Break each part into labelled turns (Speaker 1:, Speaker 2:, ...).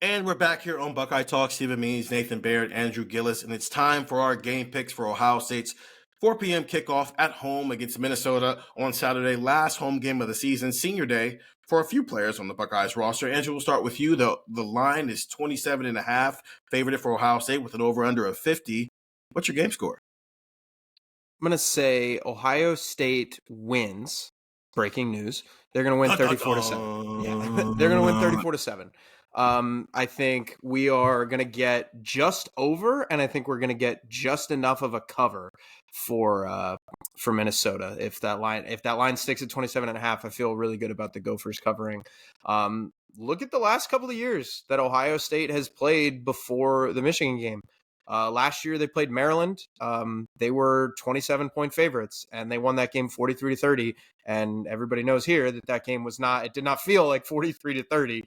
Speaker 1: And we're back here on Buckeye Talk. Stephen Means, Nathan Baird, Andrew Gillis, and it's time for our game picks for Ohio State's 4 p.m. kickoff at home against Minnesota on Saturday, last home game of the season, senior day for a few players on the Buckeyes roster. Andrew, we'll start with you. The line is 27.5, favored for Ohio State with an over-under of 50. What's your game score?
Speaker 2: I'm going to say Ohio State wins. Breaking news. They're going to win 34-7. Yeah, they're going to win 34-7. I think we are going to get just over, and I think we're going to get just enough of a cover for Minnesota. If that line sticks at 27.5, I feel really good about the Gophers covering. Look at the last couple of years that Ohio State has played before the Michigan game. Last year they played Maryland. They were 27-point favorites, and they won that game 43-30. And everybody knows here that game was not. It did not feel like 43-30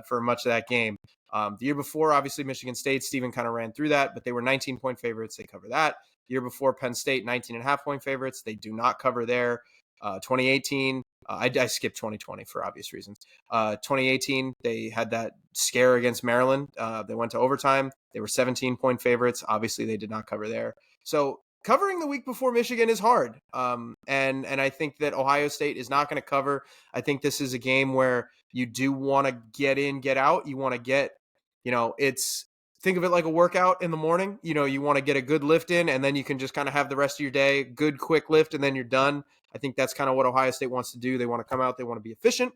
Speaker 2: for much of that game. The year before, obviously Michigan State. Stephen kind of ran through that, but they were 19-point favorites. They cover that. The year before, Penn State, 19.5-point favorites. They do not cover there. 2018. I skipped 2020 for obvious reasons. 2018, they had that scare against Maryland. They went to overtime. They were 17-point favorites. Obviously, they did not cover there. So covering the week before Michigan is hard. And I think that Ohio State is not going to cover. I think this is a game where you do want to get in, get out. You want to get, think of it like a workout in the morning. You want to get a good lift in, and then you can just kind of have the rest of your day, good quick lift, and then you're done. I think that's kind of what Ohio State wants to do. They want to come out. They want to be efficient.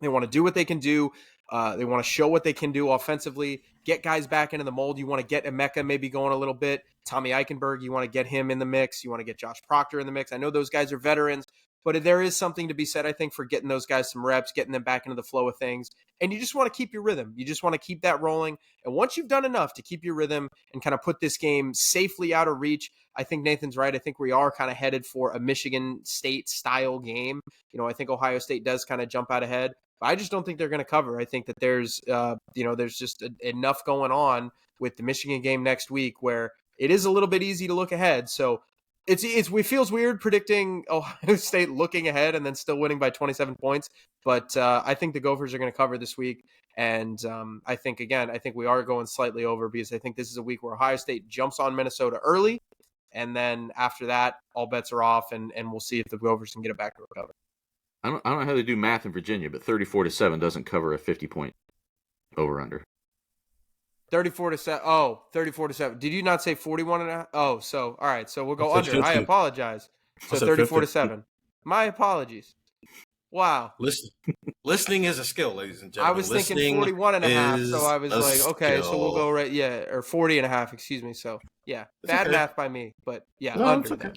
Speaker 2: They want to do what they can do. They want to show what they can do offensively, get guys back into the mold. You want to get Emeka maybe going a little bit. Tommy Eichenberg, you want to get him in the mix. You want to get Josh Proctor in the mix. I know those guys are veterans, but there is something to be said, I think, for getting those guys some reps, getting them back into the flow of things. And you just want to keep your rhythm. You just want to keep that rolling. And once you've done enough to keep your rhythm and kind of put this game safely out of reach, I think Nathan's right. I think we are kind of headed for a Michigan State style game. I think Ohio State does kind of jump out ahead. But I just don't think they're going to cover. I think that there's just enough going on with the Michigan game next week where it is a little bit easy to look ahead. So it feels weird predicting Ohio State looking ahead and then still winning by 27 points. But I think the Gophers are going to cover this week. And I think we are going slightly over because I think this is a week where Ohio State jumps on Minnesota early. And then after that, all bets are off, and we'll see if the Gophers can get it back to a cover.
Speaker 3: I don't know how they do math in Virginia, but 34-7 doesn't cover a 50-point over-under.
Speaker 2: 34-7. Oh, 34-7. Did you not say 41.5? Oh, so all right. So we'll go under. 50. I apologize. So 34-7. My apologies. Wow.
Speaker 1: Listening is a skill, ladies and gentlemen.
Speaker 2: I was thinking 41.5, so I was like, okay, so we'll go right, or 40.5. Excuse me. So yeah, bad math by me, but yeah,
Speaker 1: no,
Speaker 2: under.
Speaker 1: It's okay.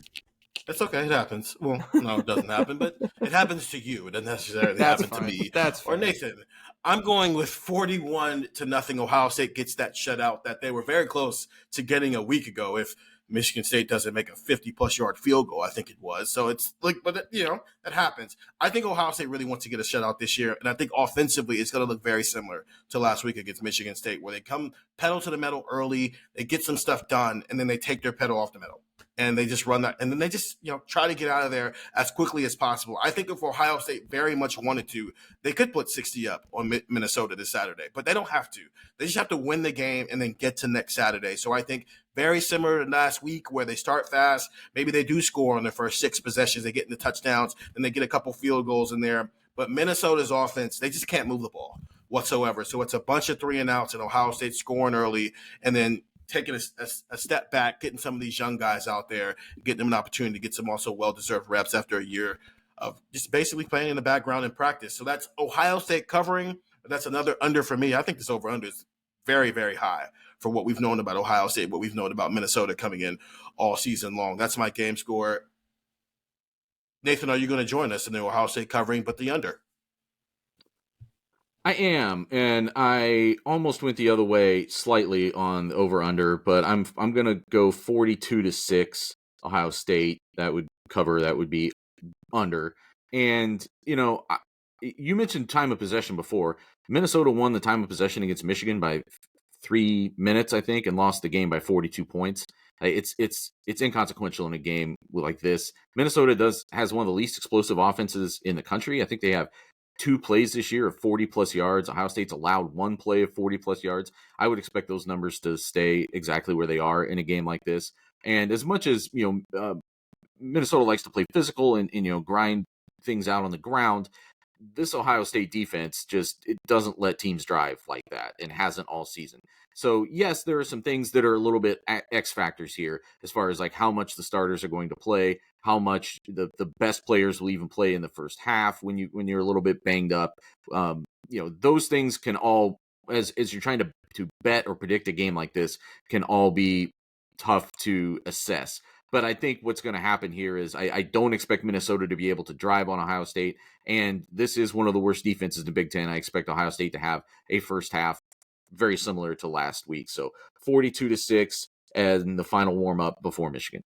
Speaker 1: It's okay. It happens. Well, no, it doesn't happen, but it happens to you. It doesn't necessarily happen to me.
Speaker 2: That's
Speaker 1: or Nathan. I'm going with 41-0. Ohio State gets that shutout that they were very close to getting a week ago. If Michigan State doesn't make a 50-plus yard field goal, I think it was. So it's like, but that happens. I think Ohio State really wants to get a shutout this year, and I think offensively it's going to look very similar to last week against Michigan State, where they come pedal to the metal early, they get some stuff done, and then they take their pedal off the metal. And they just run that, and then they just try to get out of there as quickly as possible. I think if Ohio State very much wanted to, they could put 60 up on Minnesota this Saturday, but they don't have to. They just have to win the game and then get to next Saturday. So I think very similar to last week where they start fast, maybe they do score on their first 6 possessions, they get into touchdowns, then they get a couple field goals in there. But Minnesota's offense, they just can't move the ball whatsoever. So it's a bunch of 3-and-outs and Ohio State scoring early and then taking a step back, getting some of these young guys out there, getting them an opportunity to get some also well-deserved reps after a year of just basically playing in the background in practice. So that's Ohio State covering. That's another under for me. I think this over-under is very, very high for what we've known about Ohio State, what we've known about Minnesota coming in all season long. That's my game score. Nathan, are you going to join us in the Ohio State covering, but the under?
Speaker 3: I am, and I almost went the other way slightly on the over-under, but I'm going to go 42-6 Ohio State. That would cover. That would be under. And, you mentioned time of possession before. Minnesota won the time of possession against Michigan by 3 minutes, I think, and lost the game by 42 points. It's inconsequential in a game like this. Minnesota has one of the least explosive offenses in the country. I think they have 2 plays this year of 40-plus yards. Ohio State's allowed 1 play of 40-plus yards. I would expect those numbers to stay exactly where they are in a game like this. And as much as, Minnesota likes to play physical and grind things out on the ground, this Ohio State defense it doesn't let teams drive like that and hasn't all season. So yes, there are some things that are a little bit X factors here as far as like how much the starters are going to play, how much the best players will even play in the first half when you're a little bit banged up. Those things can all, as you're trying to bet or predict a game like this, can all be tough to assess. But I think what's going to happen here is I don't expect Minnesota to be able to drive on Ohio State. And this is one of the worst defenses in the Big Ten. I expect Ohio State to have a first half very similar to last week. So 42-6 and the final warm up before Michigan.